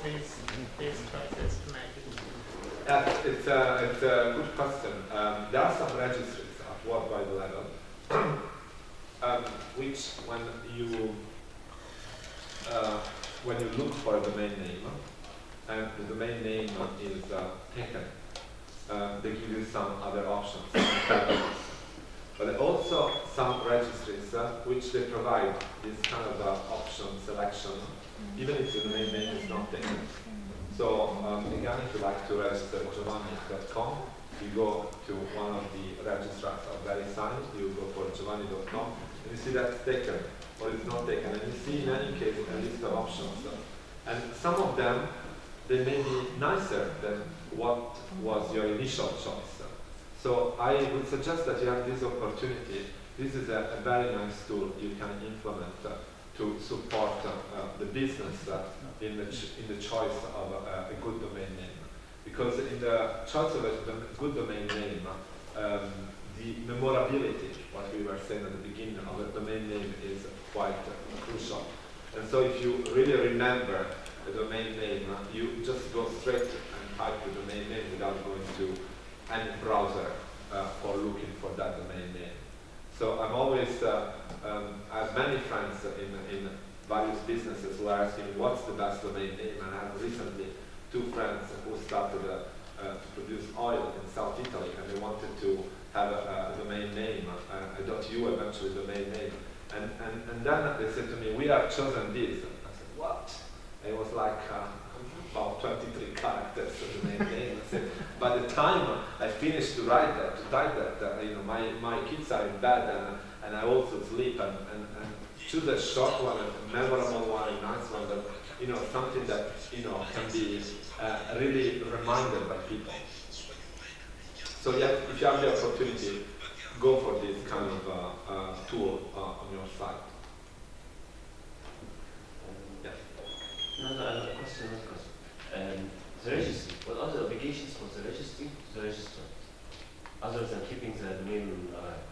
these choices to make? It's a good question. There are some registries at worldwide level which, when you look for a domain name and the domain name is taken, they give you some other options. But also some registries which they provide this kind of option selection, even if the domain name is not taken. So again, if you like to register giovanni.com, you go to one of the registrars of VeriSign, you go for giovanni.com, and you see that's taken or it's not taken, and you see in any case a list of options. And some of them, they may be nicer than what was your initial choice. So I would suggest that you have this opportunity. This is a very nice tool you can implement to support the business in the choice of a good domain name. Because in the choice of a good domain name, the memorability, what we were saying at the beginning of a domain name, is quite crucial. And so if you really remember the domain name, you just go straight and type the domain name without going to any browser for looking for that domain name. So I'm always, I have many friends in various businesses who are asking me what's the best domain name, and I have recently 2 friends who started to produce oil in South Italy, and they wanted to have a domain name, a .u eventually domain name. And then they said to me, we have chosen this. I said, what? And it was like about 23 characters of the domain name. I said, by the time I finished to write that, to type that, you know, my kids are in bed and I also sleep, and choose a short one, a memorable one, a nice one, that, you know, something that, you know, can be really reminded by people. So yeah, if you have the opportunity, go for this kind of tool on your site. Yeah. Another question. The registry. What are the obligations for the registry to register, other than keeping the domain alive?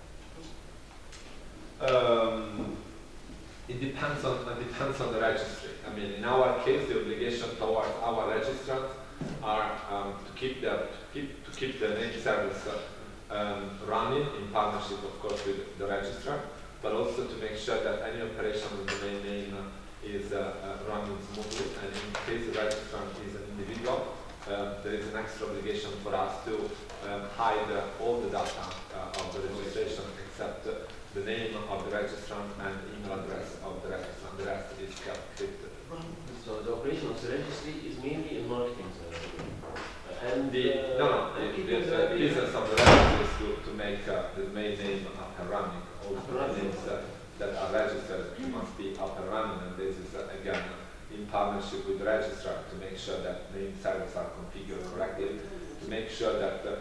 It depends on the registry. I mean, in our case, the obligation towards our registrants are to keep the name service running in partnership, of course, with the registrar, but also to make sure that any operation with the domain name is running smoothly. And in case the registrant is an individual, there is an extra obligation for us to hide all the data of the registration except the name of the registrant and email address of the registrant. The rest is kept crypted. So the operation of the registry is mainly in marketing. And the business of the registry is to make the domain name up and running. All the names that are registered must be up and running, and this is again in partnership with the registrar to make sure that name servers are configured correctly, to make sure that the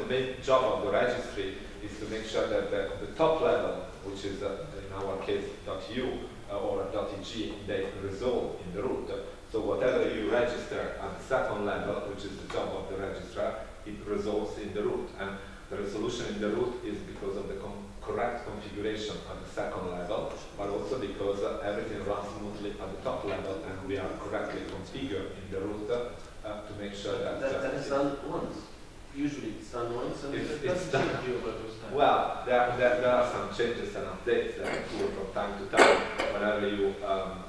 main job of the registry is to make sure that the top level, which is in our case .u or .eg, they resolve in the root. So whatever you register at the second level, which is the job of the registrar, it resolves in the root. And the resolution in the root is because of the correct configuration at the second level, but also because everything runs smoothly at the top level and we are correctly configured in the root to make sure that... that is done once. Usually it's done once, and it's done. Well, there are some changes and updates that occur from time to time. Whenever you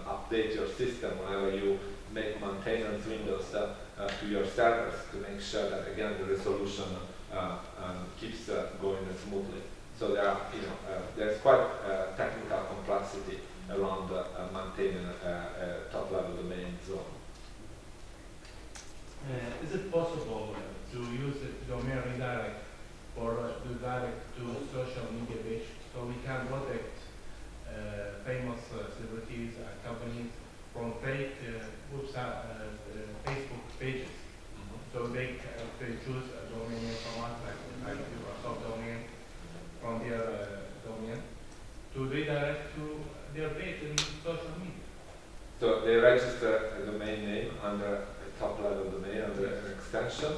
update your system, whenever you make maintenance windows to your servers to make sure that again the resolution keeps going smoothly. So there are, there's quite technical complexity around maintaining a top-level domain zone. Is it possible to use the domain redirect or to direct to social media page so we can protect famous celebrities and companies from fake website, Facebook pages? So they choose a domain name from us, like a subdomain from their domain, to redirect to their page in social media. So they register a domain name under a top-level domain, under an extension,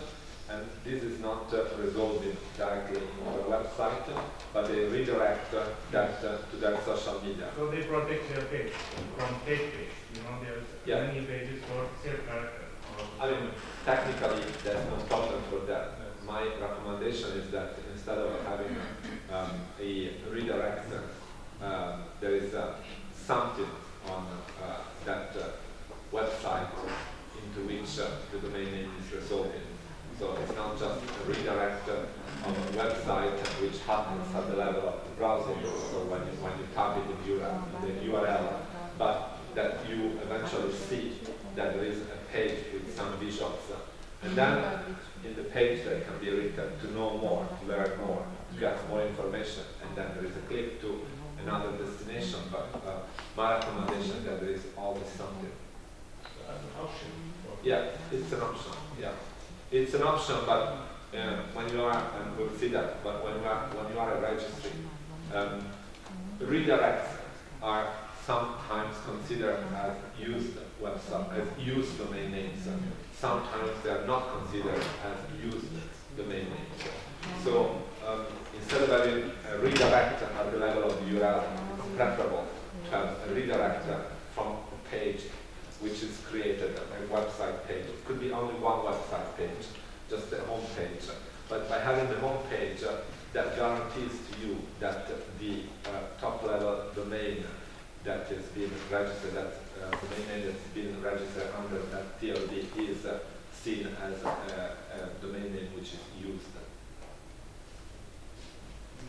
and this is not resolved directly on their website, but they redirect that to their social media. So they protect their page from fake page. There's many new pages for save character. I mean, technically, there's no problem for that. My recommendation is that instead of having a redirect, there is something on that website into which the domain name is resolving. So it's not just a redirect of a website which happens at the level of the browser, so when you type it in the URL, but that you eventually see that there is a page with some visuals. And then in the page that can be written to know more, to learn more, to get more information, and then there is a click to another destination. But my recommendation is that there is always something. As an option. Yeah, it's an option. Yeah, it's an option, but when you are, and we'll see that, but when you are a registry, redirects are sometimes considered as used website, as used domain names. Sometimes they are not considered as used domain names. So instead of having a redirect at the level of the URL, it's preferable to have a redirect from a page which is created, a website page. It could be only one website page, just the home page. But by having the home page, that guarantees to you that the top level domain that is being registered, that domain name that's being registered under that TLD is seen as a domain name which is used.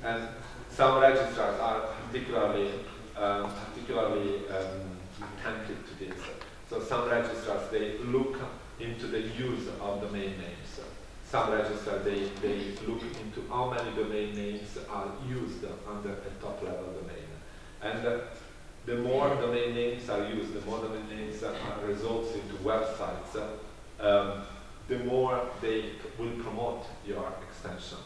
And some registrars are particularly attentive to this. So some registrars, they look into the use of domain names. Some registrars, they look into how many domain names are used under a top level domain. And the more domain names are used, the more domain names are resolved into websites, the more they will promote your extension.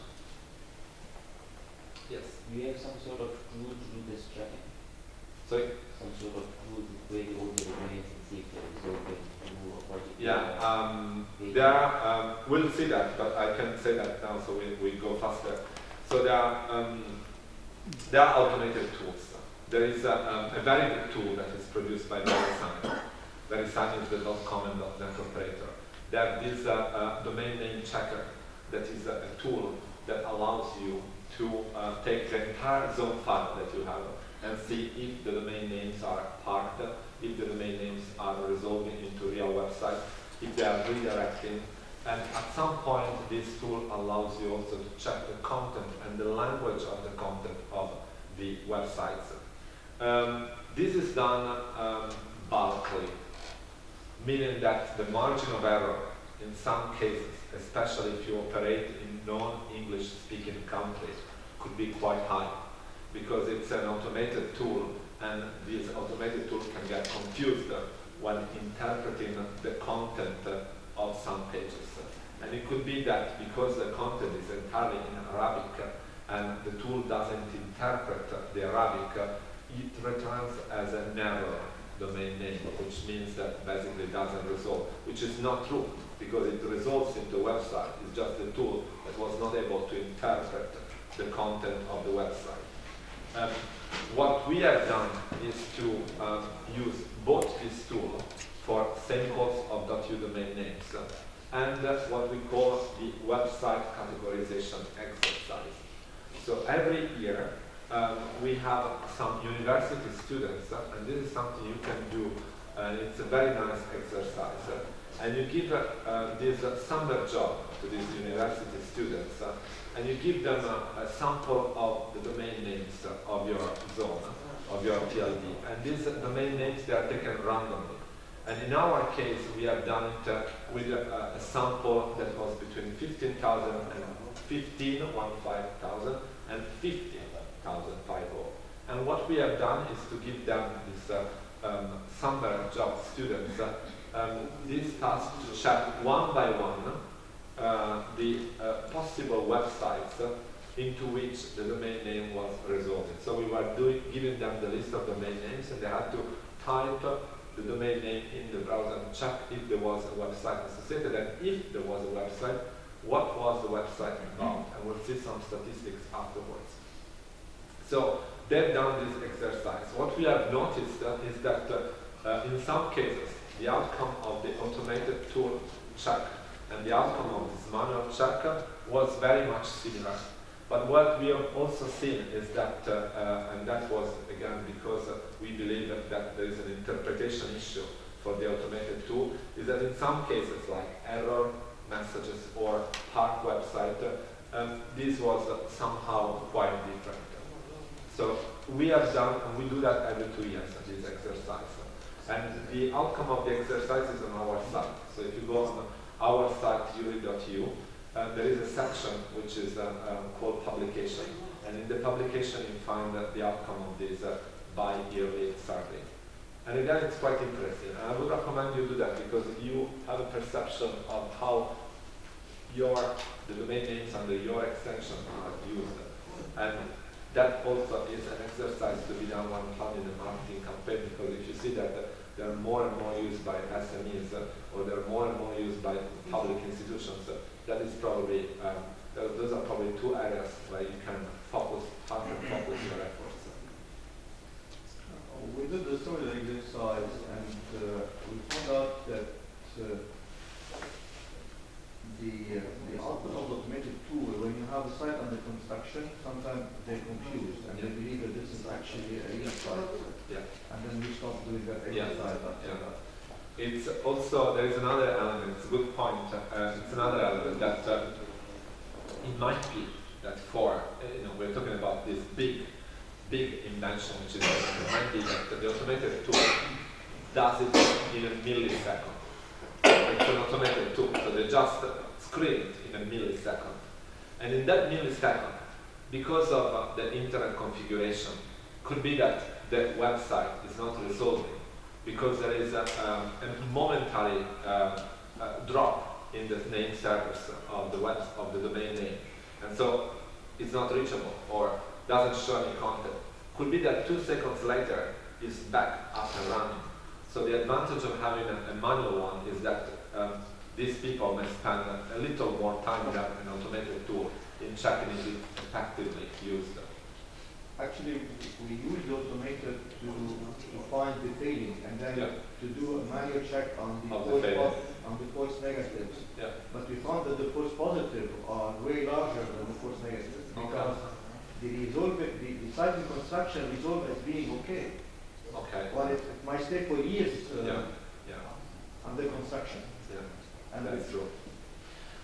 Yes? Do you have some sort of tool to do this tracking? Sorry? Some sort of tool where you hold the domains and see if they're resolving to a particular Yeah, there are, we'll see that, but I can say that now so we go faster. So there are automated tools. There is a very good tool that is produced by VeriSign. VeriSign is the .com and .net operator. They have this domain name checker that is a tool that allows you to take the entire zone file that you have and see if the domain names are parked, if the domain names are resolving into real websites, if they are redirecting. And at some point, this tool allows you also to check the content and the language of the content of the websites. This is done bulkily, meaning that the margin of error in some cases, especially if you operate in non-English speaking countries, could be quite high because it's an automated tool, and this automated tool can get confused when interpreting the content of some pages. And it could be that because the content is entirely in Arabic and the tool doesn't interpret the Arabic, it returns as an error domain name, which means that basically doesn't resolve, which is not true because it resolves into a website. It's just the tool that was not able to interpret the content of the website. What we have done is to use both this tool for samples of .u domain names and what we call the website categorization exercise. So every year we have some university students, and this is something you can do, and it's a very nice exercise. And you give this summer job to these university students, and you give them a sample of the domain names of your zone, of your TLD. And these domain names, they are taken randomly. And in our case, we have done it with a sample that was between 15,000 and 15,000 and 50,000. And what we have done is to give them this summer job students this task to check one by one the possible websites into which the domain name was resolved. So we were giving them the list of domain names, and they had to type the domain name in the browser and check if there was a website associated, and if there was a website, what was the website about, and we'll see some statistics afterwards. So they've done this exercise. What we have noticed is that in some cases, the outcome of the automated tool check and the outcome of this manual check was very much similar. But what we have also seen is that, and that was again because we believe that there is an interpretation issue for the automated tool, is that in some cases like error messages or park website, this was somehow quite different. So we have done, and we do that every 2 years, this exercise. And the outcome of the exercise is on our site. So if you go on our site, uri.eu, there is a section which is called publication. And in the publication you find the outcome of this bi-yearly survey. And again, it's quite impressive. And I would recommend you do that because you have a perception of how the domain names under your extension are used. And that also is an exercise to be done when planning a marketing campaign, because if you see that they are more and more used by SMEs or they're more and more used by public institutions, that is probably, those are probably two areas where you can focus your efforts. We did a similar exercise and we found out that the output of the automated tool, when you have a site under construction, sometimes they're confused and they believe that this is actually a real site. Yeah. And then we stop doing that exercise after that. It's also, there is another element, it's a good point, it's another element that it might be that we're talking about this big invention, which is that the automated tool does it in a millisecond. It's an automated tool, so they just screen it in a millisecond. And in that millisecond, because of the internet configuration, could be that the website is not resolving, because there is a momentary drop in the name servers of the domain name, and so it's not reachable or doesn't show any content. Could be that 2 seconds later is back up and running. So the advantage of having a manual one is that these people may spend a little more time than an automated tool in checking if it's effectively used. Actually, we use the automated to find the failing and then to do a manual check on the false negatives. Yeah. But we found that the false positive are way larger than the false negatives because the site in construction resolved as being okay. Okay. Well, it might stay for years under construction. Yeah, and that's true.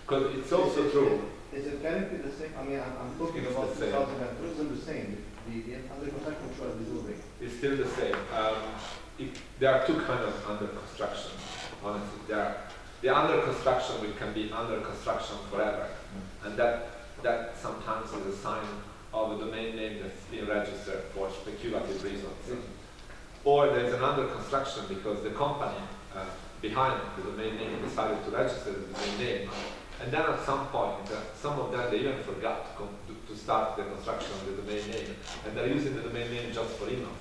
Because it's also true. Is it currently the same? I mean, I'm talking It's about the same. 2002. Isn't the same? The under construction which was resolving. It's still the same. There are two kinds of under construction. Honestly, the under construction which can be under construction forever, and that sometimes is a sign of a domain name that's been registered for speculative reasons. Or there's an under construction because the company behind the domain name decided to register the domain name, and then at some point, some of them they even forgot to start the construction of the domain name, and they're using the domain name just for emails.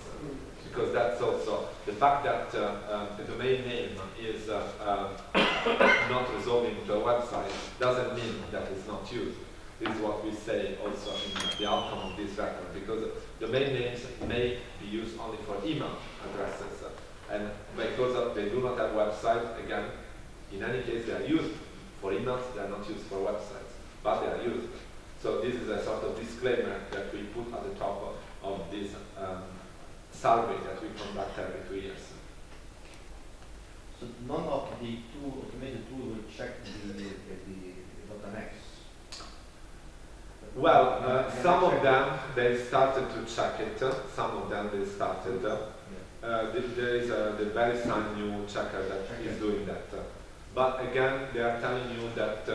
Because that's also the fact that the domain name is not resolving to a website doesn't mean that it's not used. This is what we say also in the outcome of this record, because domain names may be used only for email addresses, and because they do not have websites, again, in any case they are used for emails, they are not used for websites, but they are used. So this is a sort of disclaimer that we put at the top of this survey that we conduct every 2 years. So none of the automated tools will check the .NX. Well, some of them they started to check it. Some of them they started. There is the very signed new checker that is doing that. But again, they are telling you that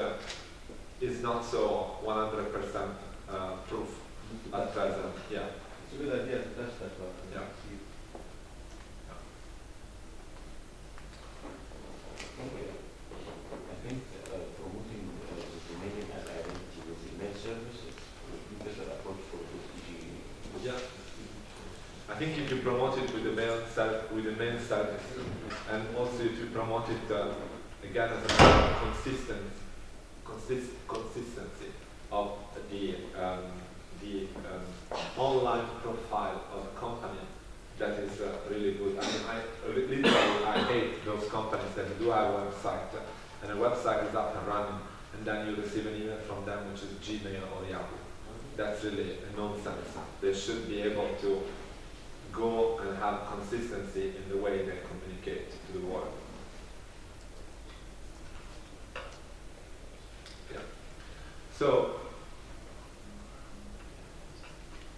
it's not so 100% proof at present. Yeah. It's a good idea to test that one. Yeah. I think promoting the domain as identity with email services would be better approach for the Yeah. I think if you promote it with the main service, and also if you promote it again as a consistency of the online profile of a company, that is really good. I mean, literally, I hate those companies that do have a website, and a website is up and running, and then you receive an email from them, which is Gmail or Yahoo. That's really a nonsense. They should be able to go and have consistency in the way they communicate to the world. Yeah. So,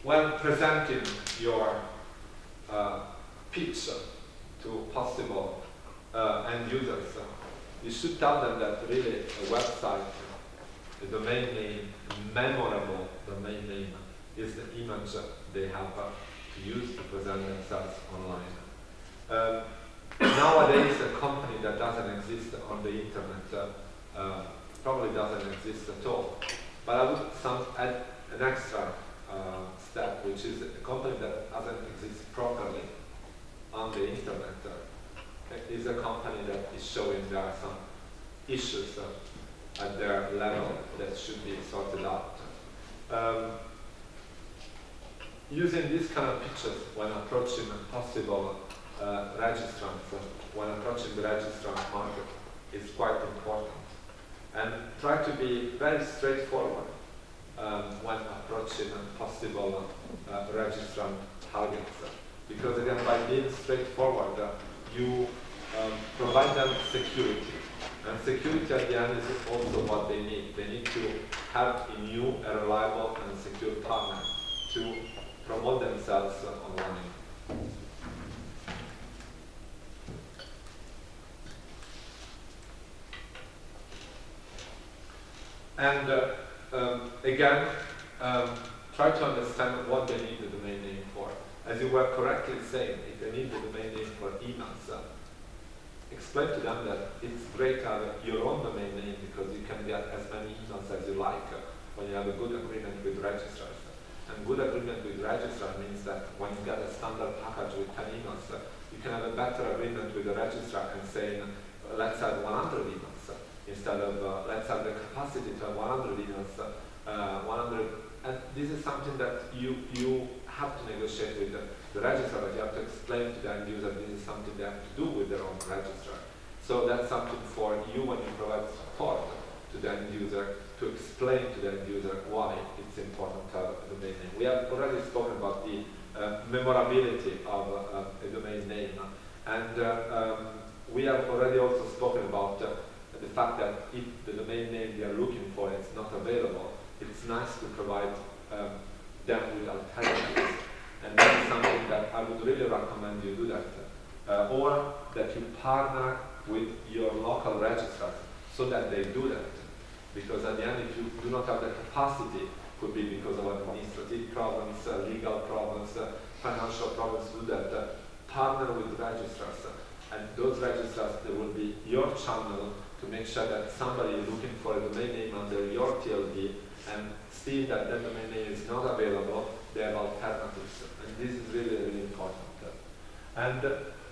when presenting your pitch to possible end users, you should tell them that really a website, a domain name, a memorable domain name, is the image they have to use to present themselves online. Nowadays, a company that doesn't exist on the internet probably doesn't exist at all. But I would add an extra step, which is a company that doesn't exist properly on the internet is a company that is showing there are some issues at their level that should be sorted out. Using these kind of pictures when approaching possible registrants, when approaching the registrant market, is quite important. And try to be very straightforward when approaching possible registrant targets. Because again, by being straightforward, you provide them security. And security at the end is also what they need. They need to have in you a reliable and secure partner to promote themselves online. And again, try to understand what they need the domain name for. As you were correctly saying, if they need the domain name for emails, explain to them that it's great to have your own domain name because you can get as many emails as you like when you have a good agreement with registrars. And good agreement with registrar means that when you get a standard package with 10 emails, you can have a better agreement with the registrar and saying, let's add 100 emails instead of let's have the capacity to have 100 emails, 100. And this is something that you have to negotiate with the registrar, but you have to explain to the end user this is something they have to do with their own registrar. So that's something for you when you provide support to the end user, to explain to the end user why it's important to have a domain name. We have already spoken about the memorability of a domain name, and we have already also spoken about the fact that if the domain name they are looking for is not available, it's nice to provide them with alternatives. And that is something that I would really recommend you do that. Or that you partner with your local registrars so that they do that. Because at the end, if you do not have the capacity, could be because of administrative problems, legal problems, financial problems, do that. Partner with registrars. And those registrars, there will be your channel to make sure that somebody is looking for a domain name under your TLD and see that that domain name is not available, they have alternatives. And this is really, really important. And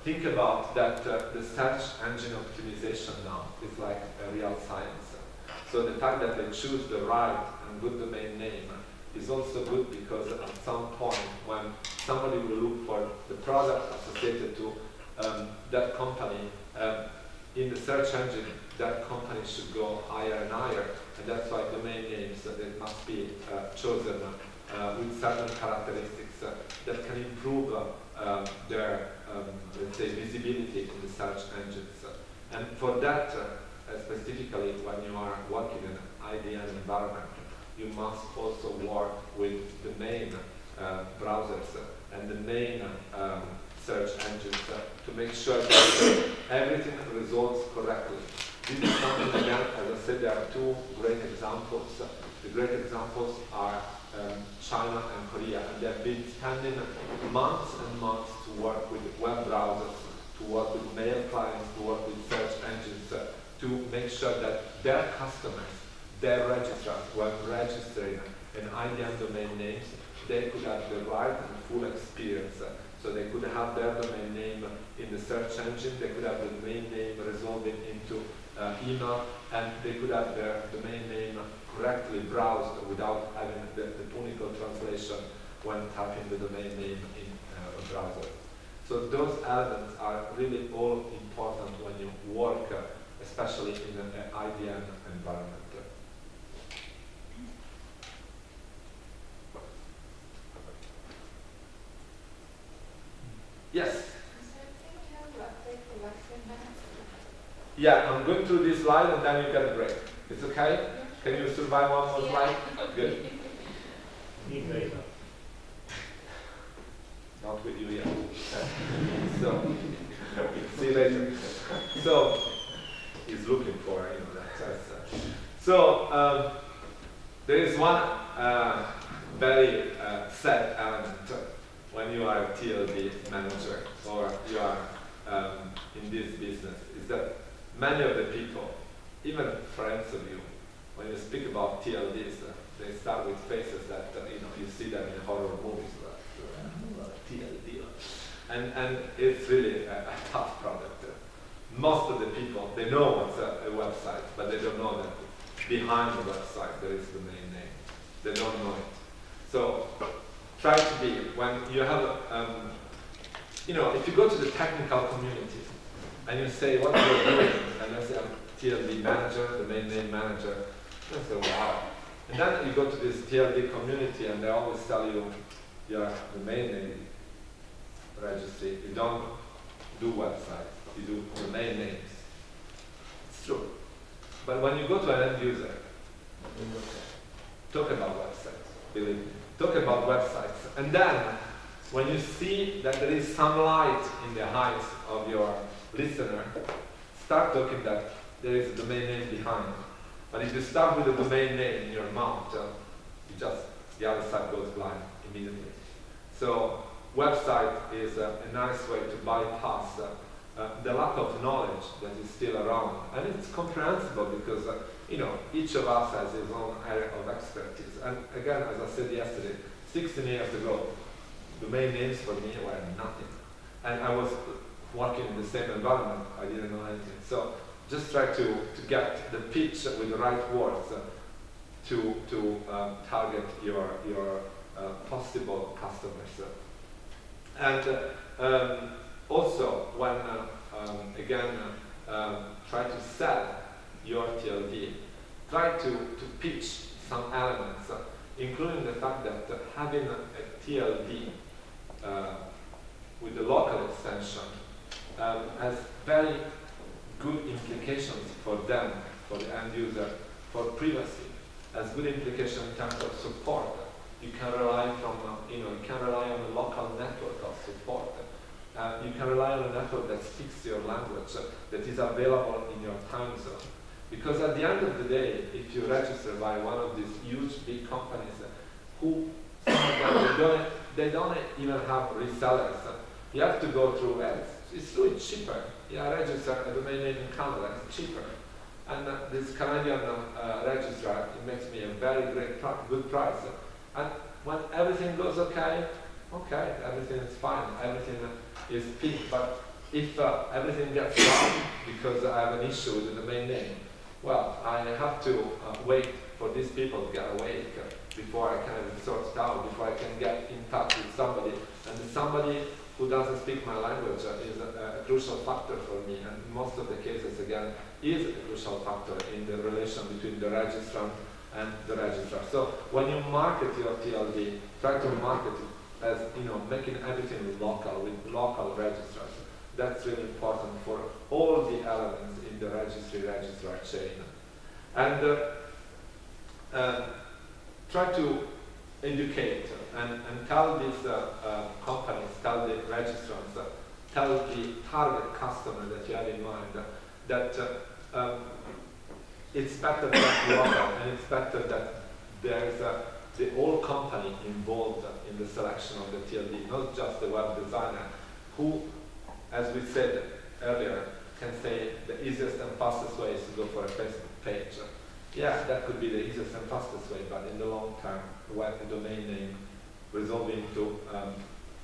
think about that the search engine optimization now is like a real science. So the fact that they choose the right and good domain name is also good because at some point when somebody will look for the product associated to that company, in the search engine, that company should go higher and higher, and that's why domain names that must be chosen with certain characteristics that can improve their, let's say, visibility in the search engines. And for that, specifically when you are working in an IDN environment, you must also work with the main browsers and the main search engines to make sure that everything resolves correctly. This is something, again, as I said, there are two great examples. The great examples are China and Korea, and they have been spending months and months to work with web browsers, to work with mail clients, to work with search engines, to make sure that their customers, their registrars, when registering an IDN domain names, they could have the right and full experience. So they could have their domain name in the search engine, they could have the domain name resolving into email, and they could have their domain name correctly browsed without having the Punical translation when typing the domain name in a browser. So those elements are really all important when you work, especially in an IDN environment. Yes? Yeah, I'm going through this slide and then you get a break. It's okay? Can you survive one more slide? Good. Need data. Not with you yet. So, see you later. So, he's looking for, that. So, there is one very sad element when you are a TLD manager or you are in this business, is that many of the people, even friends of you, when you speak about TLDs, they start with faces that you see them in horror movies, TLD, and it's really a tough product. Most of the people, they know what's a website, but they don't know that behind the website there is the domain name. They don't know it. So try to be, when you have, if you go to the technical community and you say what you're doing, and I say I'm TLD manager, domain name manager, they say wow. And then you go to this TLD community and they always tell you, you're domain name registry, you don't do websites, you do domain names. It's true. But when you go to an end user, talk about websites, believe me. Talk about websites. And then, when you see that there is some light in the eyes of your listener, start talking that there is a domain name behind. But if you start with a domain name in your mouth, the other side goes blind immediately. So, website is a nice way to bypass the lack of knowledge that is still around. And it's comprehensible because each of us has his own area of expertise. And again, as I said yesterday, 16 years ago, domain names for me were nothing. And I was working in the same environment, I didn't know anything. So just try to get the pitch with the right words to target your possible customers. And also, when, try to sell your TLD, try to pitch some elements, including the fact that having a TLD with the local extension has very good implications for them, for the end user, for privacy, has good implications in terms of support. You can rely you can rely on a local network of support. You can rely on a network that speaks your language, that is available in your time zone. Because at the end of the day, if you register by one of these huge big companies who some of them, they don't even have resellers. You have to go through ads. It's cheaper. Yeah, register a domain name in Canada, it's cheaper. And this Canadian registrar, it makes me a very good price. And when everything goes okay, everything is fine, everything is peak. But if everything gets wrong because I have an issue with the domain name, well, I have to wait for these people to get awake before I can sort it out, before I can get in touch with somebody. And somebody who doesn't speak my language is a crucial factor for me. And in most of the cases, again, is a crucial factor in the relation between the registrant and the registrar. So when you market your TLD, try to market it as making everything local with local registrars. That's really important for all the elements in the registrar chain. And try to educate and tell these companies, tell the registrants, tell the target customer that you have in mind that it's better that local, and it's better that there's the whole company involved in the selection of the TLD, not just the web designer, who, as we said earlier, can say the easiest and fastest way is to go for a Facebook page. Yeah, that could be the easiest and fastest way, but in the long term, a domain name resolving to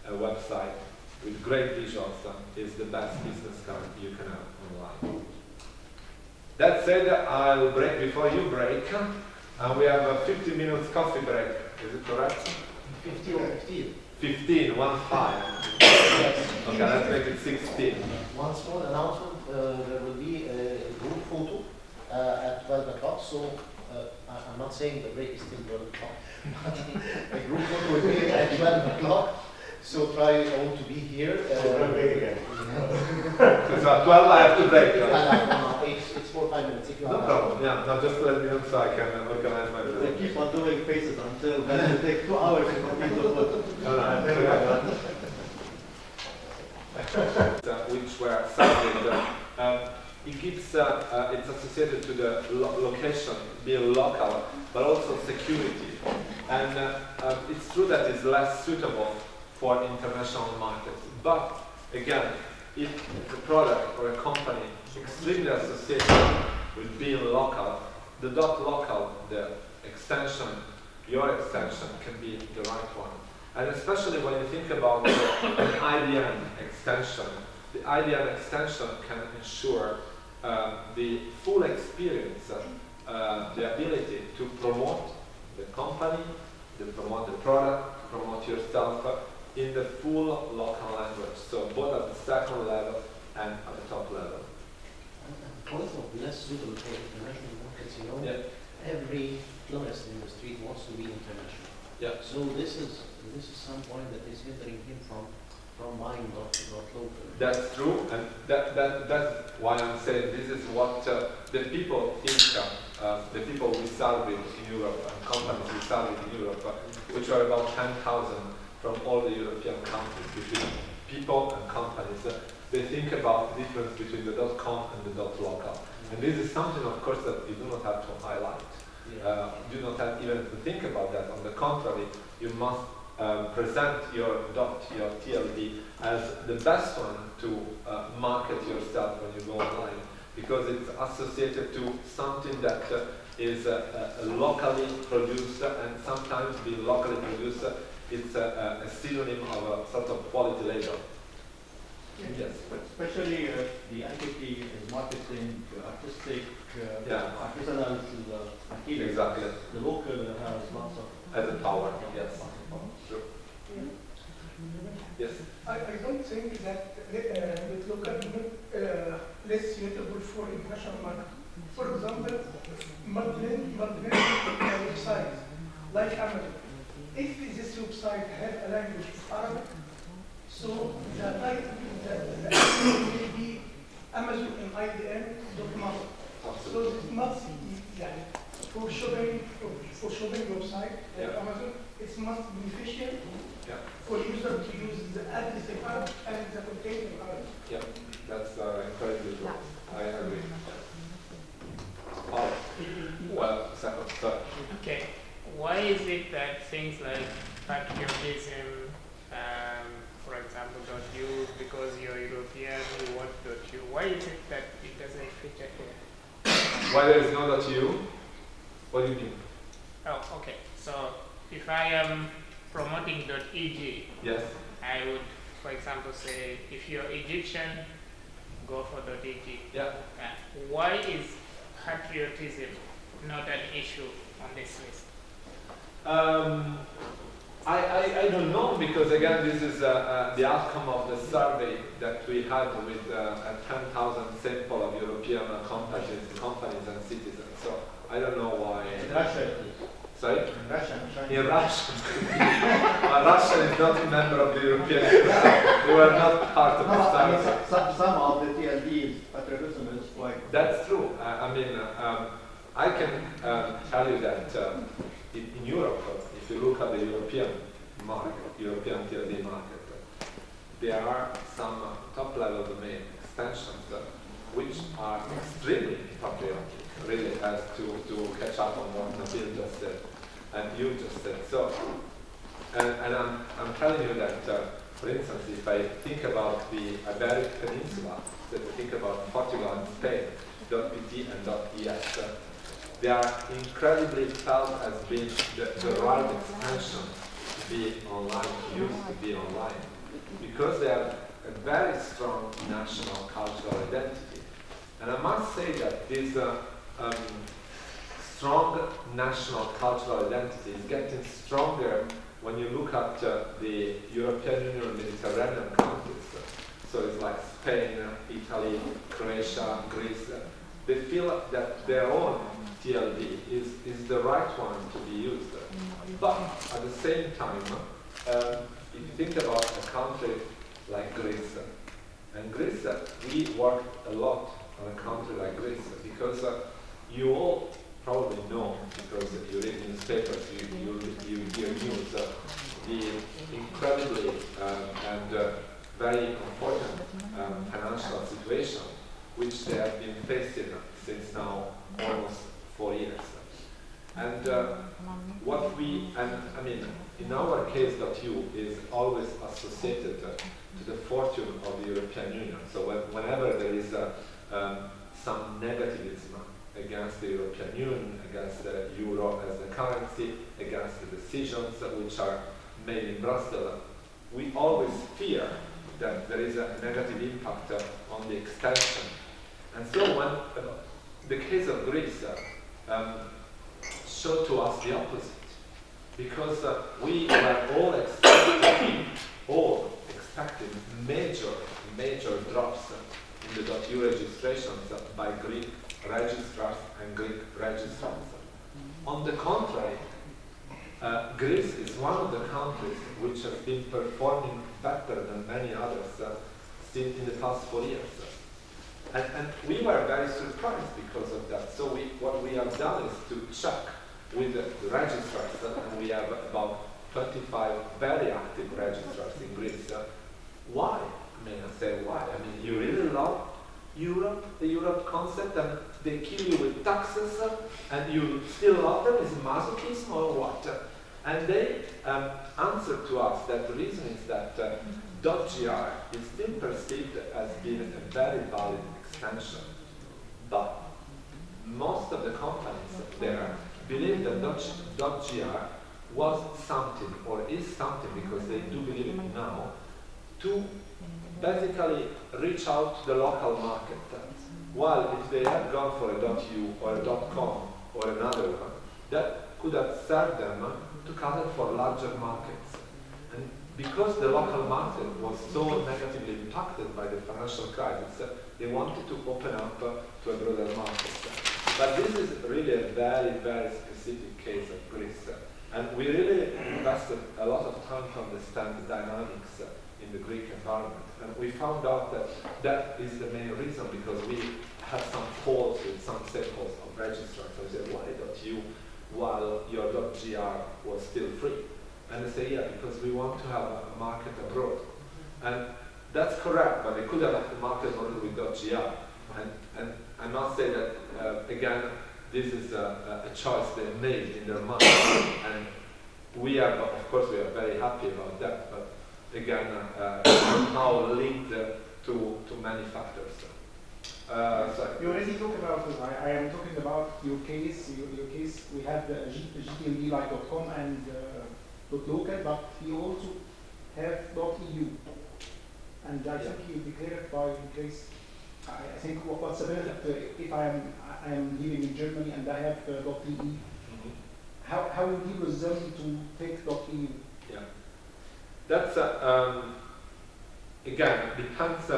a website with great visuals is the best business card you can have online. That said, I'll break before you break, and we have a 50 minutes coffee break. Is it correct? 15. 15, 1-5. Yes. Okay, let's make it 16. One small announcement, there will be a group photo at 12 o'clock, so I'm not saying the break is still 12 o'clock, but a group photo will be at 12 o'clock, so try all to be here. So at 12 I have to break. No, Right? no, it's 4 or 5 minutes if you No have problem. Yeah, no, just let me know so I can organize my They break. keep on doing faces until then it will take 2 hours to complete the photo. Which were surveyed, it gives, it's associated to the location, being local, but also security. And it's true that it's less suitable for international markets. But again, if the product or a company is extremely associated with being local, the .local, the extension, your extension can be the right one. And especially when you think about an IDN extension, the IDN extension can ensure the full experience, the ability to promote the company, to promote the product, to promote yourself in the full local language. So both at the second level and at the top level. also less suitable for international markets, you know. Yeah. Every florist in the street wants to be international. Yeah. So this is some point that is hindering him from buying not local. That's true, and that's why I'm saying this is what the people think, the people we surveyed in Europe and companies we surveyed in Europe, which are about 10,000 from all the European countries, between people and companies. They think about the difference between the .com and the .local. And this is something, of course, that you do not have to highlight. You do not have even to think about that. On the contrary, you must present your your TLD as the best one to market yourself when you go online, because it's associated to something that is locally produced, and sometimes being locally produced, it's a synonym of a sort of quality label. Yes. Especially the entity is marketing artistic, artisanal material. Exactly. The local has lots of. As a power, yes. Sure. Yes. I don't think that with local is not less suitable for international market. For example, multi websites like Amazon. If this website has a language of Arabic, so the title will be Amazon and IDN.com. So it must be for shopping website like Amazon, it must be efficient for user to use the address in Arabic and the content in Arabic. Yeah, that's incredibly true. I agree. Well, second. Okay. Why is it that things like patriotism, for example, .eu, because you're European, you want .eu, why is it that it doesn't feature here? Why there is no .eu? What do you mean? Oh, okay. So if I am promoting .eg, Yes. I would, for example, say if you're Egyptian, go for .eg. Yeah. Why is patriotism not an issue on this list? I don't know, because again this is the outcome of the survey that we had with a 10,000 sample of European companies and citizens. So I don't know why. In Russia, Sorry? in Russia, I'm trying In Russia. Well, Russia is not a member of the European Union. They were not part of the survey. some of the TLDs, patriotism is quite. That's true. I mean, I can tell you that in Europe, if you look at the European market, European TLD market, there are some top-level domain extensions which are extremely patriotic, really, as to catch up on what Nabil just said and you just said. So, and I'm telling you that, for instance, if I think about the Iberic Peninsula, if I think about Portugal and Spain, .pt and .es, they are incredibly felt as being the right extension to be online, used to be online, because they have a very strong national cultural identity. And I must say that this strong national cultural identity is getting stronger when you look at the European Union Mediterranean countries, so it's like Spain, Italy, Croatia, Greece, they feel that their own TLD is the right one to be used. But at the same time, if you think about a country like Greece, and Greece, we worked a lot on a country like Greece because you all probably know, because you read newspapers, you hear news, the incredibly and very important financial situation which they have been facing since now almost 4 years. And I mean, in our case, .eu is always associated to the fortune of the European Union. So whenever there is some negativism against the European Union, against the euro as the currency, against the decisions which are made in Brussels, we always fear that there is a negative impact on the extension. And so when the case of Greece showed to us the opposite, because we were all expecting major drops in the .eu registrations by Greek registrars and Greek registrars. On the contrary, Greece is one of the countries which has been performing better than many others since in the past 4 years. And we were very surprised because of that. So what we have done is to check with the registrars, and we have about 25 very active registrars in Greece. Why? I mean, I say why? I mean, you really love Europe, the Europe concept, and they kill you with taxes, and you still love them? Is it masochism or what? And they answered to us that the reason is that .gr is still perceived as being a very valid extension. But most of the companies there believe that .gr was something, or is something, because they do believe it now, to basically reach out to the local market. While if they had gone for a .eu or a .com or another one, that could have served them to cater for larger markets. And because the local market was so negatively impacted by the financial crisis, they wanted to open up to a broader market. But this is really a very, very specific case of Greece. And we really invested a lot of time to understand the dynamics in the Greek environment. And we found out that that is the main reason, because we had some calls with some samples of registrars. So we said, why .eu while your .gr was still free? And they say, yeah, because we want to have a market abroad. And that's correct, but they could have a market model with .gr. And I must say that, again, this is a choice they made in their mind. And we are, of course, we are very happy about that, but again, now linked to many factors. You already talked about this. I am talking about your case. Your case, we have the GTLD like .com and .local, but we also have .eu. And I think you declared by Grace. I think what's the benefit if I am living in Germany and I have .de? How will you use them to take .eu? Yeah, that's again depends.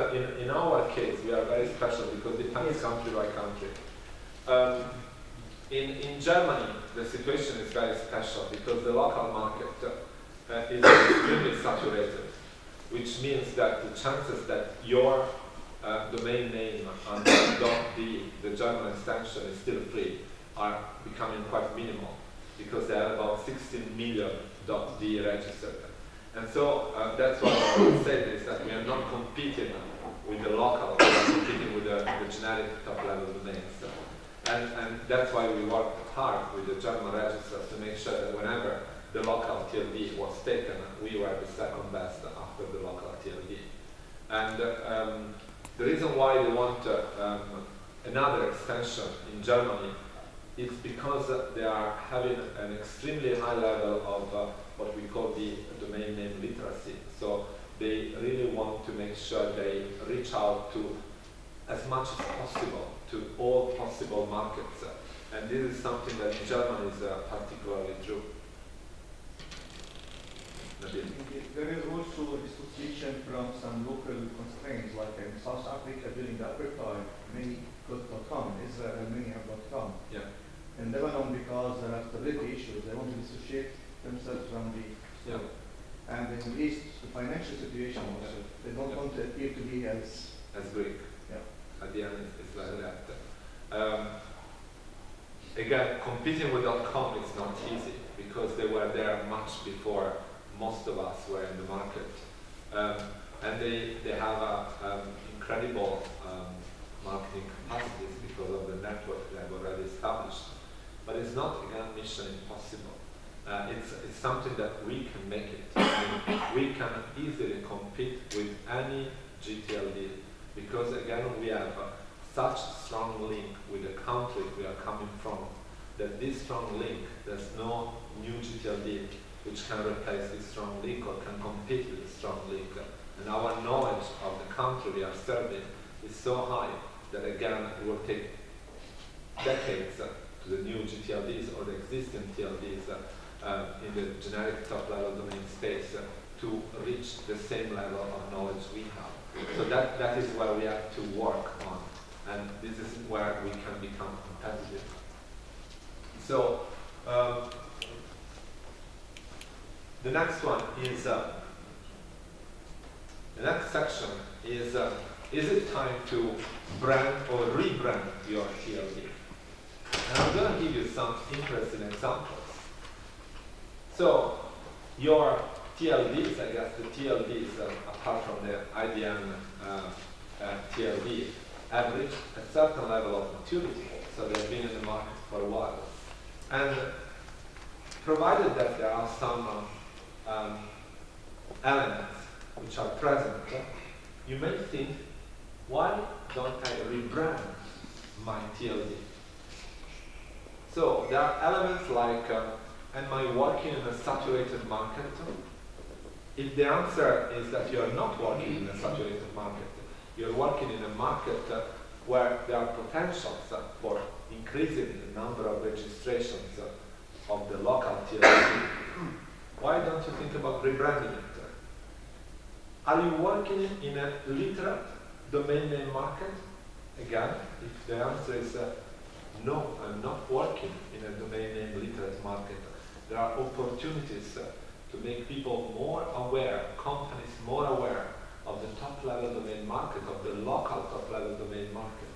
In our case, we are very special because it depends country by country. In Germany, the situation is very special because the local market is extremely saturated, which means that the chances that your domain name and .de, the German extension, is still free are becoming quite minimal, because there are about 16 million .de registered. And so that's why I would say this, that we are not competing with the local, we are competing with the generic top-level domains. And that's why we worked hard with the German registrars to make sure that whenever the local TLD was taken, we were the second best after the local TLD. And the reason why they want another extension in Germany is because they are having an extremely high level of what we call the domain name literacy. So they really want to make sure they reach out to as much as possible to all possible markets. And this is something that in Germany is particularly true. Nabil. There is also a dissociation from some local constraints, like in South Africa during the apartheid, many .com, in Israel, many have .com. Yeah. In Lebanon, because there are stability issues, they want to dissociate themselves from the Yeah. And in the Middle East, the financial situation also, they don't want to appear to be as Greek. Yeah. At the end, it's like that. Again, competing with .com is not easy because they were there much before most of us were in the market. And they have incredible marketing capacities because of the network they have already established. But it's not, again, mission impossible. It's something that we can make it. We can easily compete with any GTLD because, again, we have such strong link with the country we are coming from that this strong link, there's no new GTLD which can replace this strong link or can compete with this strong link. And our knowledge of the country we are serving is so high that, again, it will take decades to the new GTLDs or the existing TLDs in the generic top-level domain space to reach the same level of knowledge we have. So that is where we have to work on, and this is where we can become competitive. So the next one is, the next section is it time to brand or rebrand your TLD? And I'm going to give you some interesting examples. So your TLDs, I guess the TLDs, apart from the IDM TLD, have reached a certain level of maturity. So they've been in the market for a while. And provided that there are some elements which are present, you may think, why don't I rebrand my TLD? So there are elements like, am I working in a saturated market? If the answer is that you are not working in a saturated market, you're working in a market where there are potentials for increasing the number of registrations of the local TLD, why don't you think about rebranding it? Are you working in a literate domain name market? Again, if the answer is no, I'm not working in a domain name literate market, there are opportunities to make people more aware, companies more aware of the top-level domain market, of the local top-level domain market.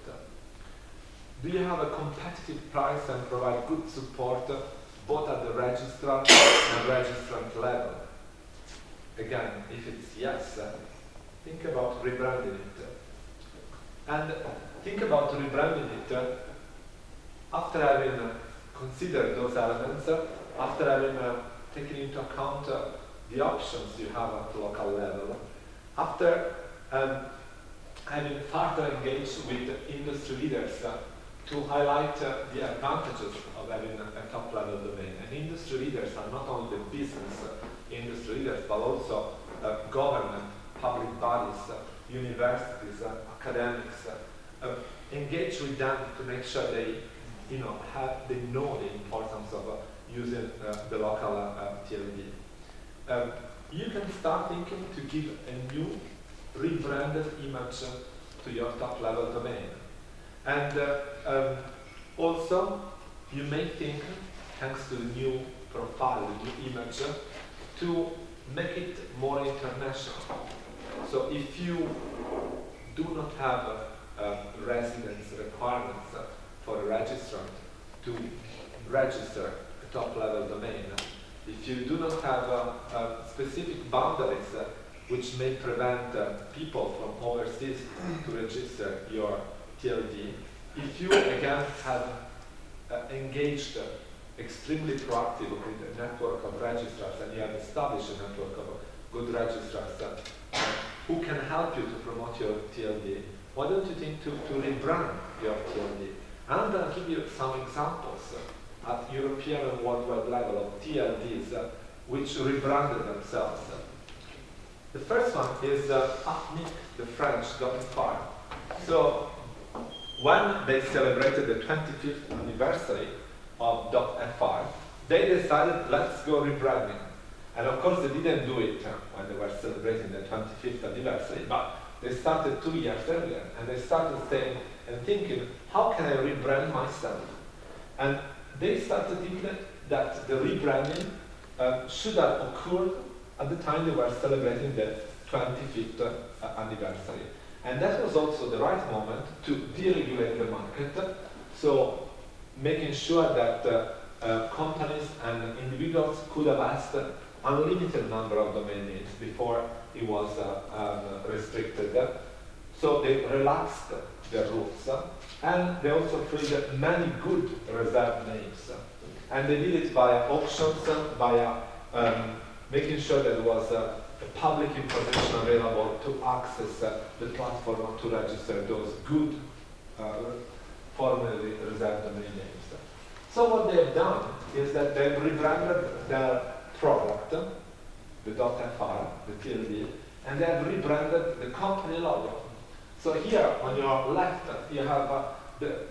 Do you have a competitive price and provide good support both at the registrar and registrant level? Again, if it's yes, think about rebranding it. And think about rebranding it after having considered those elements, after having taken into account the options you have at the local level, after having further engaged with industry leaders to highlight the advantages of having a top-level domain. And industry leaders are not only the business industry leaders, but also government, public bodies, universities, academics. Engage with them to make sure they know the importance of using the local TLD. You can start thinking to give a new, rebranded image to your top-level domain. And also, you may think, thanks to the new profile, the new image, to make it more international. So if you do not have residence requirements for a registrant to register a top-level domain, if you do not have specific boundaries which may prevent people from overseas to register your TLD, if you again have engaged extremely proactive with a network of registrars and you have established a network of good registrars who can help you to promote your TLD, why don't you think to rebrand your TLD? And I'm going to give you some examples at European and worldwide level of TLDs which rebranded themselves. The first one is AFNIC, the French .fr. So when they celebrated the 25th anniversary of .fr, they decided, let's go rebranding. And of course, they didn't do it when they were celebrating the 25th anniversary, but they started 2 years earlier, and they started saying and thinking, how can I rebrand myself? And they started thinking that the rebranding should have occurred at the time they were celebrating the 25th anniversary. And that was also the right moment to deregulate the market, so making sure that companies and individuals could have asked unlimited number of domain names before it was restricted. So they relaxed the rules, and they also freed many good reserved names. And they did it via auctions, via making sure that there was public information available to access the platform to register those good formerly reserved domain names. So what they have done is that they've rebranded their product, the .fr, the TLD, and they have rebranded the company logo. So here on your left, you have the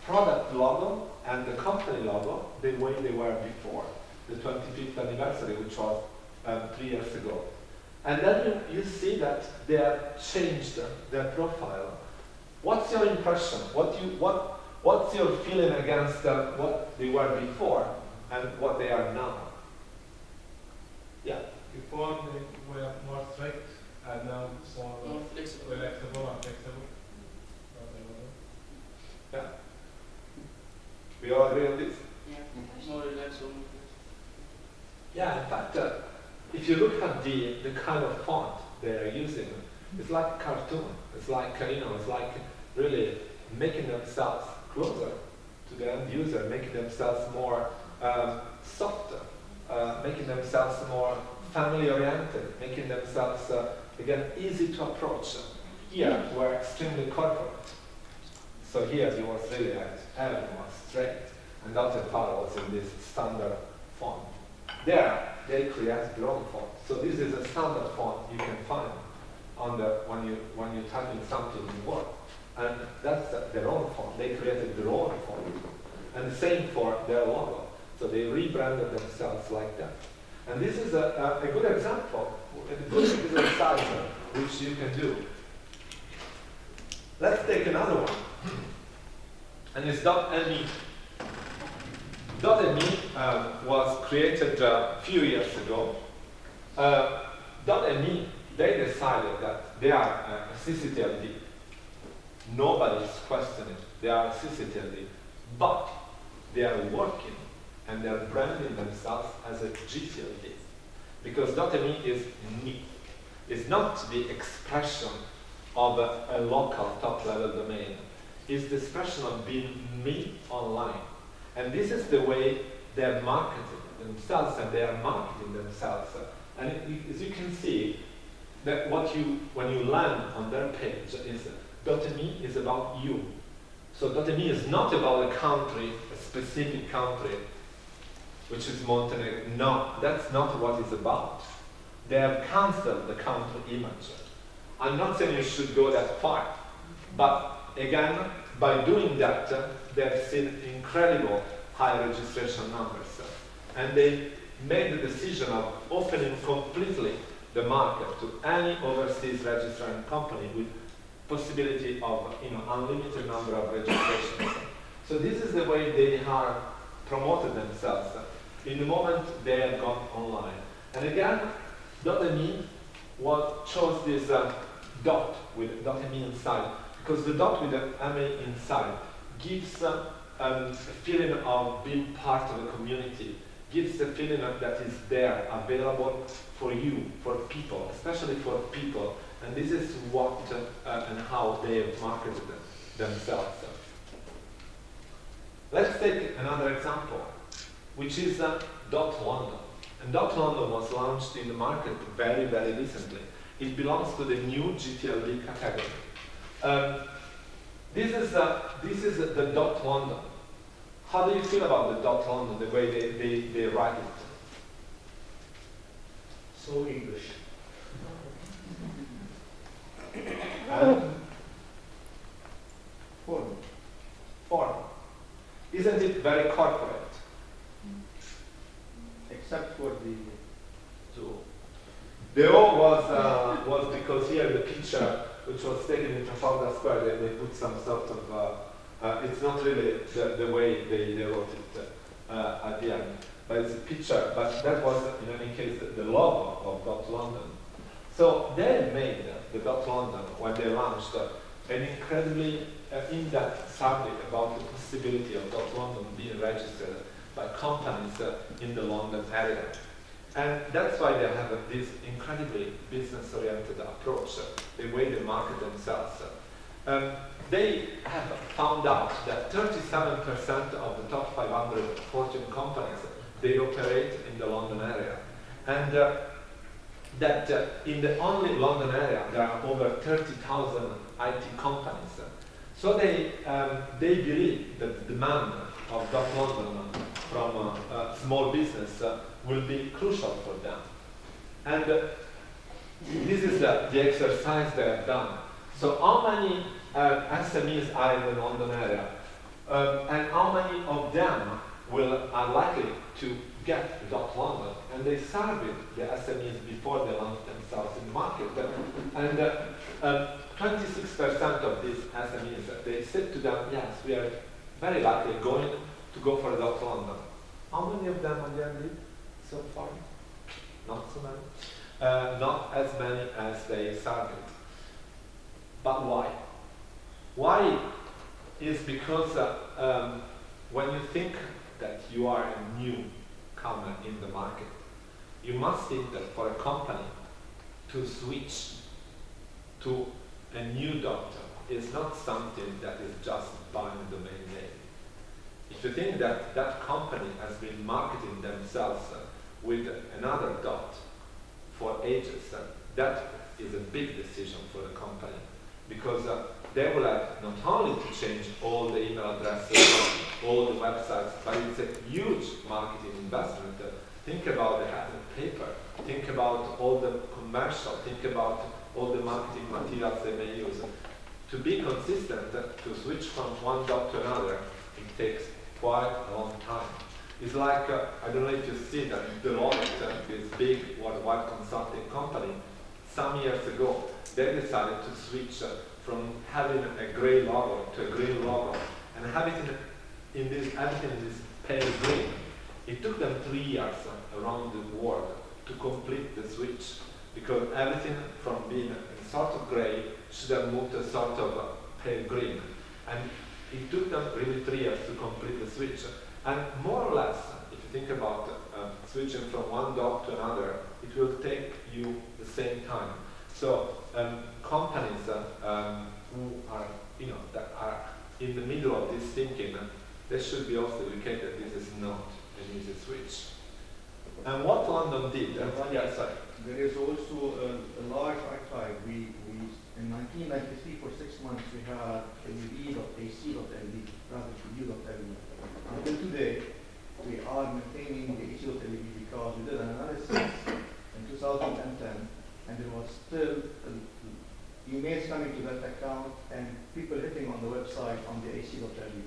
product logo and the company logo the way they were before, the 25th anniversary, which was 3 years ago. And then you see that they have changed their profile. What's your impression? What's your feeling against what they were before and what they are now? Yeah. Before they were more strict, and now more flexible and flexible. Yeah. We all agree on this? Yeah, more relaxed. Yeah, in fact, if you look at the kind of font they are using, it's like a cartoon. It's like, it's like really making themselves closer to the end user, making themselves more softer, making themselves more family-oriented, making themselves, again, easy to approach. Here, we're extremely corporate. So here, it was really, everything was straight, and Dr. Farah was in this standard font. There, they create their own font. So this is a standard font you can find on the when you type in something in Word, and that's their own font. They created their own font, and the same for their logo. So they rebranded themselves like that. And this is a good example, a good exercise which you can do. Let's take another one, and it's .me. .me was created a few years ago. .me, they decided that they are a CCTLD. Nobody's questioning it. They are a CCTLD, but they are working and they are branding themselves as a GTLD, because .me is me. It's not the expression of a local top-level domain. It's the expression of being me online. And this is the way they're marketing themselves, and they are marketing themselves. And as you can see, that when you land on their page is .me is about you. So .me is not about a country, a specific country, which is Montenegro. No, that's not what it's about. They have cancelled the country image. I'm not saying you should go that far, but again, by doing that, they've seen incredible high registration numbers. And they made the decision of opening completely the market to any overseas registering company with possibility of unlimited number of registrations. So this is the way they have promoted themselves in the moment they have gone online. And again, .me chose this dot with .me inside, because the dot with the MA inside gives a feeling of being part of a community, gives the feeling that is there, available for you, for people, especially for people. And this is what and how they have marketed themselves. Let's take another example, which is .London. And .London was launched in the market very, very recently. It belongs to the new GTLD category. This is the .London. How do you feel about the .London, the way they write it? So English. Formal. Isn't it very corporate? Except for the The O was because here the picture, which was taken in Trafalgar Square, they put some sort of, it's not really the way they wrote it at the end, but it's a picture, but that was in any case the logo of .London. So they made the .London when they launched an incredibly in-depth survey about the possibility of .London being registered by companies in the London area. And that's why they have this incredibly business-oriented approach, the way they market themselves. They have found out that 37% of the top 500 Fortune companies, they operate in the London area. And that in the only London area, there are over 30,000 IT companies. So they believe that the demand of .London from small business will be crucial for them. And this is the exercise they have done. So how many SMEs are in the London area? And how many of them are likely to get .London? And they surveyed the SMEs before they launched themselves in the market. And 26% of these SMEs, they said to them, yes, we are very likely going to go for .London. How many of them are there did so far? Not so many. Not as many as they surveyed. But why? Why is because when you think that you are a newcomer in the market, you must think that for a company to switch to a new doctor is not something that is just buying the domain name. If you think that that company has been marketing themselves with another dot for ages, that is a big decision for the company, because they will have not only to change all the email addresses, all the websites, but it's a huge marketing investment. Think about the ad paper, think about all the commercial, think about all the marketing materials they may use. To be consistent, to switch from one dot to another, it takes quite a long time. It's like, I don't know if you see that Deloitte, this big worldwide consulting company, some years ago, they decided to switch from having a gray logo to a green logo and have it in this, everything in this pale green. It took them 3 years around the world to complete the switch, because everything from being a sort of gray should have moved to a sort of pale green. And it took them really 3 years to complete the switch. And more or less, if you think about switching from one dot to another, it will take you the same time. So companies who are, that are in the middle of this thinking, they should be also educated. This is not an easy switch. And what London did, there is also a large archive. We in 1993 for 6 months we had AE.ac.lb rather than u.lb. Until today, we are maintaining the AC.lb because we did an analysis in 2010, and there was still emails coming to that account and people hitting on the website on the AC.lb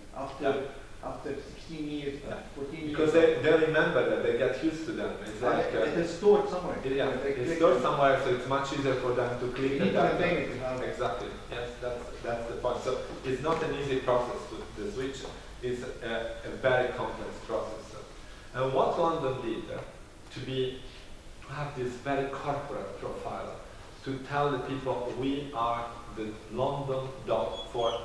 after 16 years, 14 years. Because they remember that, they get used to them. It's like it is stored somewhere. It's stored somewhere, so it's much easier for them to click you need to maintain it. Exactly. Yes, that's the point. So it's not an easy process to the switch. It's a very complex process. And what London did to have this very corporate profile, to tell the people we are the London dot for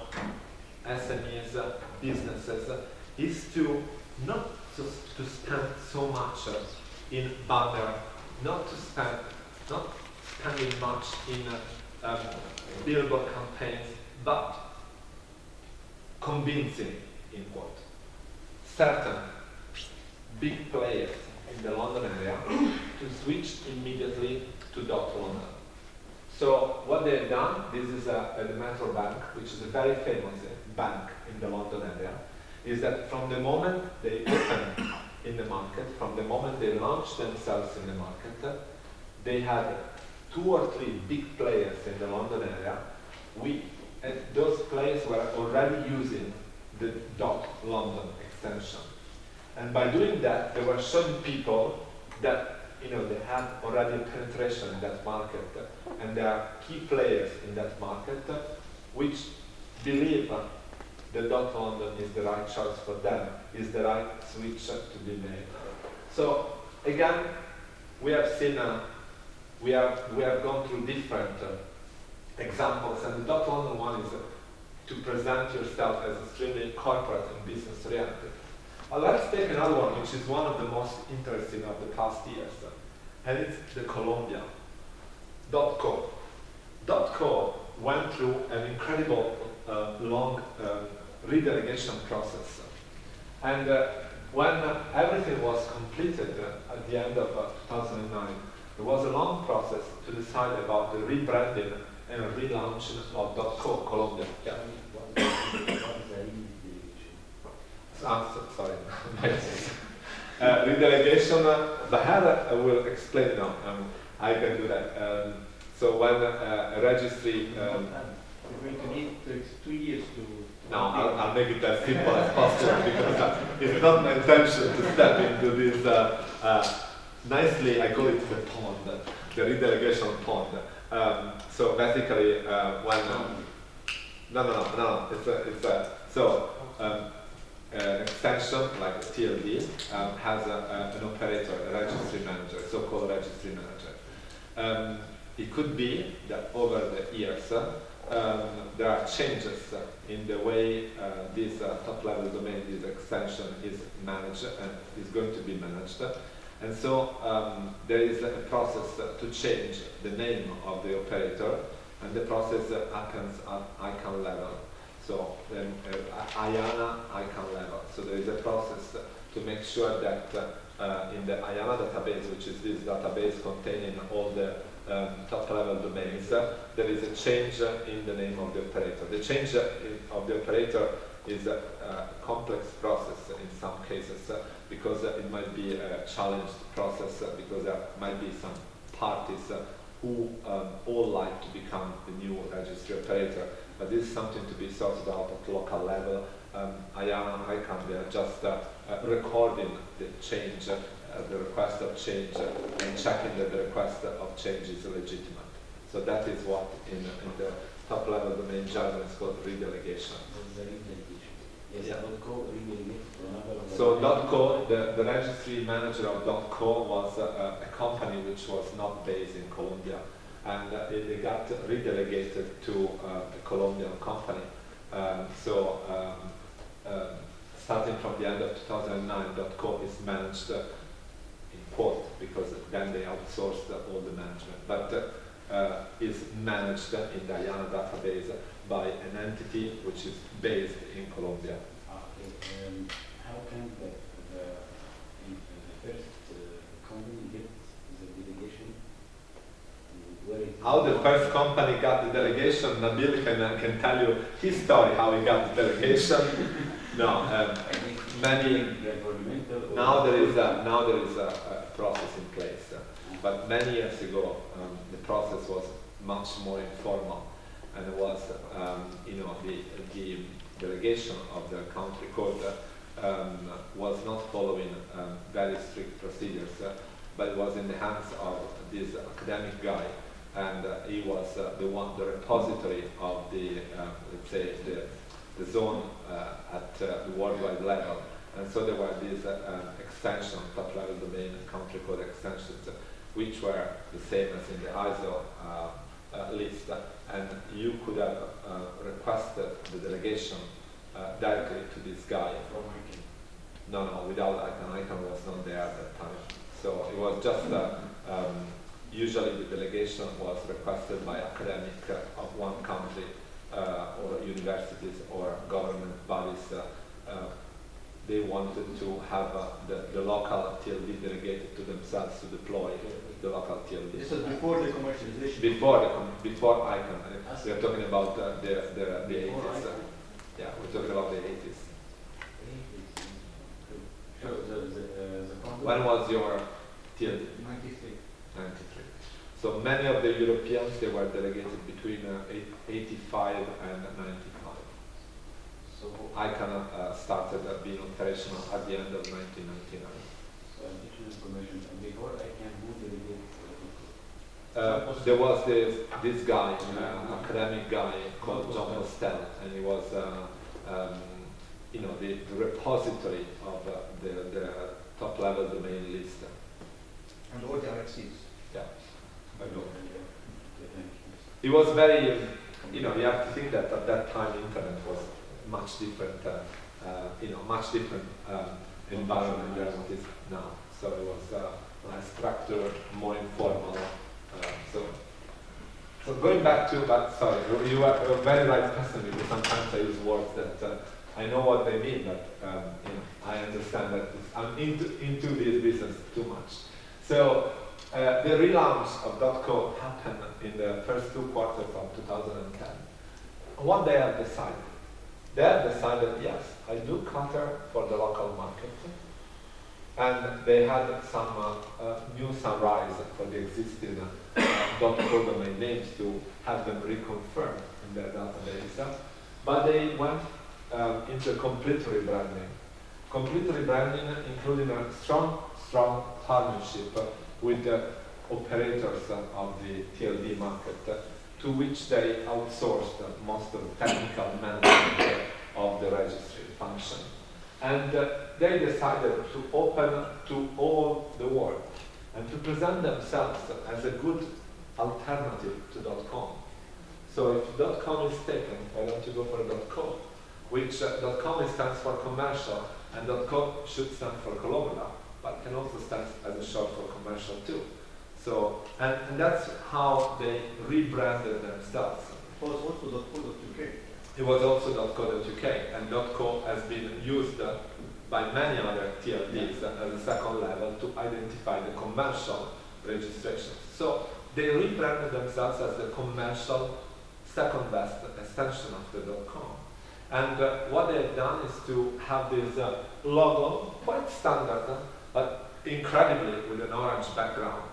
SMEs, businesses, is to not to spend so much in banner, not spending much in billboard campaigns, but convincing, in quote, certain big players in the London area to switch immediately to .London. So what they've done, this is the Metro Bank, which is a very famous bank in the London area, is that from the moment they opened in the market, from the moment they launched themselves in the market, they had 2 or 3 big players in the London area. And those players were already using the .London extension. And by doing that, they were showing people that they had already penetration in that market, and there are key players in that market which believe the .London is the right choice for them, is the right switch to be made. So again, we have seen, we have gone through different examples, and the .London one is to present yourself as extremely corporate and business oriented. Let's take another one, which is one of the most interesting of the past years, and it's the Colombia. .co. .co went through an incredible long redelegation process. And when everything was completed at the end of 2009, there was a long process to decide about the rebranding and relaunch of .co Colombia. Yeah. Sorry. Redelegation, Bahar will explain now. I can do that. So when a registry... We're going to need 2 years to... No, I'll make it as simple as possible because it's not my intention to step into this, nicely, I call it the pond, the redelegation pond. So basically, an extension like TLD has an operator, a registry manager, so-called registry manager. It could be that over the years there are changes in the way this top-level domain, this extension is managed and is going to be managed. And so there is a process to change the name of the operator, and the process happens at icon level. So IANA icon level. So there is a process to make sure that in the IANA database, which is this database containing all the top-level domains, there is a change in the name of the operator. The change of the operator is a complex process in some cases because it might be a challenged process because there might be some parties who all like to become the new registry operator. But this is something to be sorted out at local level. IANA and ICANN, they are just recording the change, the request of change, and checking that the request of change is legitimate. So that is what in the top-level domain jargon is called redelegation. Yes, Yeah. .co So .co, the registry manager of .co was a company which was not based in Colombia, and they got redelegated to a Colombian company. Starting from the end of 2009, .co is managed in quote because then they outsourced all the management, but is managed in the IANA database by an entity which is based in Colombia. How can the first company get the delegation? How the first company got the delegation, Nabil can tell you his story, how he got the delegation. No, now there is a process in place, but many years ago the process was much more informal, and it was the delegation of the country code was not following very strict procedures, but it was in the hands of this academic guy, and he was the repository of the let's say the zone at the worldwide level. And so there were these extensions, top-level domain and country code extensions, which were the same as in the ISO list. And you could have requested the delegation directly to this guy. From ICANN? No, without ICANN. ICANN was not there at that time. So it was just, usually the delegation was requested by academic of one country or universities or government bodies. They wanted to have the local TLD delegated to themselves to deploy the local TLD. This is before the commercialization. Before ICANN. We are talking about the 80s. Yeah, we're talking about the 80s. So When was your TLD? 93. 93. So many of the Europeans, they were delegated between 85 and 95. So ICANN started being operational at the end of 1999. additional information. And before I can who delegate there was this guy, academic guy called John Postel, and he was, the repository of the top-level domain list. And all the RFCs. Yeah, I know. Okay, thank you. It was very, you have to think that at that time internet was much different, much different environment than it is now. So it was less structured, more informal. So going back to, sorry, you are a very right person because sometimes I use words that I know what they mean, but I understand that I'm into this business too much. So the relaunch of .co happened in the first 2 quarters of 2010. What they have decided? They have decided, yes, I do cater for the local market. And they had some new sunrise for the existing .co domain names to have them reconfirmed in their database. But they went into complete rebranding. Complete rebranding, including a strong partnership with the operators of the TLD market, to which they outsourced most of the technical management of the registry function. And they decided to open to all the world and to present themselves as a good alternative to .com. So if .com is taken, why don't you go for .co? Which .com stands for commercial, and .co should stand for global, but can also stand as a short for commercial too. So, and that's how they rebranded themselves. It was also .co.uk. It was also .co.uk, and .co has been used by many other TLDs as a second level to identify the commercial registrations. So they rebranded themselves as the commercial second best extension of the .com. And what they've done is to have this logo, quite standard, but incredibly with an orange background.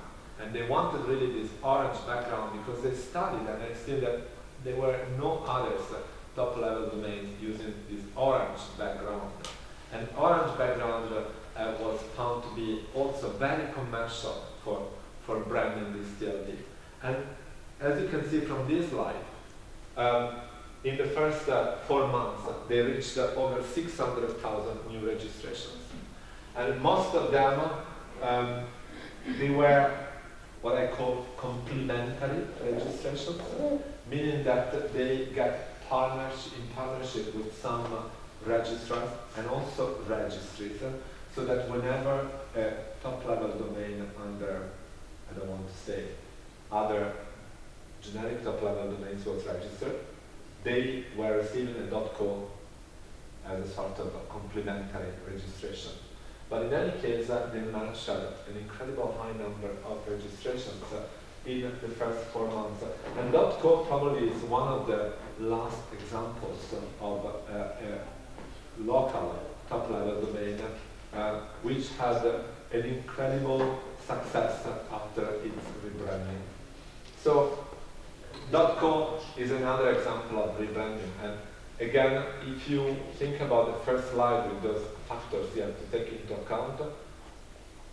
And they wanted really this orange background because they studied and they see that there were no others top-level domains using this orange background. And orange background was found to be also very commercial for branding this TLD. And as you can see from this slide, in the first 4 months, they reached over 600,000 new registrations. And most of them, they were what I call complementary registrations, meaning that they get in partnership with some registrars and also registries, so that whenever a top-level domain under, I don't want to say, other generic top-level domains was registered, they were receiving a .co as a sort of a complementary registration. But in any case, they managed an incredible high number of registrations in the first 4 months. And .co probably is one of the last examples of a local top-level domain which had an incredible success after its rebranding. So .co is another example of rebranding. And again, if you think about the first slide with those factors you have to take into account,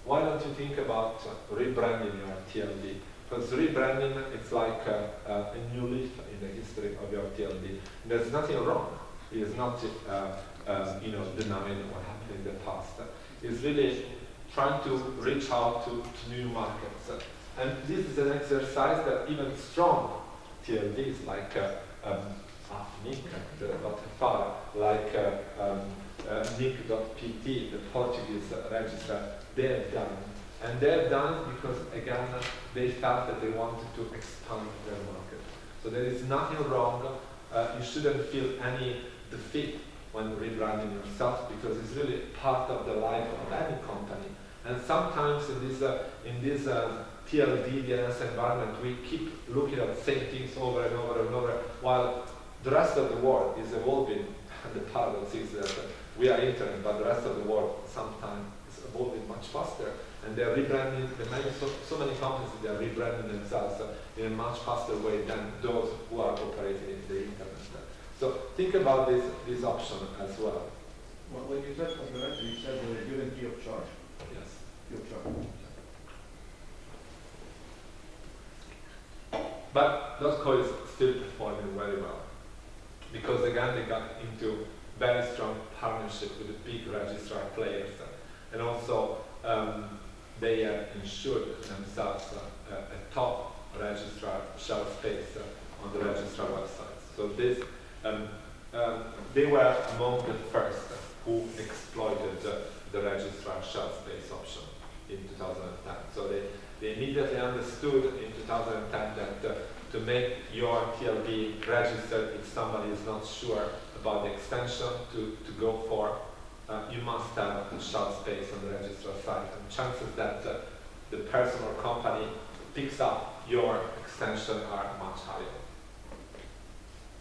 why don't you think about rebranding your TLD? Because rebranding, it's like a new leaf in the history of your TLD. There's nothing wrong. It's not denying what happened in the past. It's really trying to reach out to new markets. And this is an exercise that even strong TLDs like Nick, like Nick.pt, the Portuguese register, they have done. And they have done it because, again, they felt that they wanted to expand their market. So there is nothing wrong. You shouldn't feel any defeat when rebranding yourself because it's really part of the life of any company. And sometimes in this TLD, DNS environment, we keep looking at the same things over and over and over, while the rest of the world is evolving. And the paradox is that we are internet, but the rest of the world sometimes is evolving much faster. And they're rebranding, so many companies, they're rebranding themselves in a much faster way than those who are operating in the internet. So think about this option as well. When you said complementary, you said they were given free of charge? Yes. .co is still performing very well because again they got into very strong partnership with the big registrar players, and also they ensured themselves a top registrar shelf space on the registrar website. So this, they were among the first who exploited the registrar shelf space option in 2010. So they immediately understood in 2010 that to make your TLB registered if somebody is not sure about the extension to go for, you must have a shelf space on the registrar site. And chances that the person or company picks up your extension are much higher.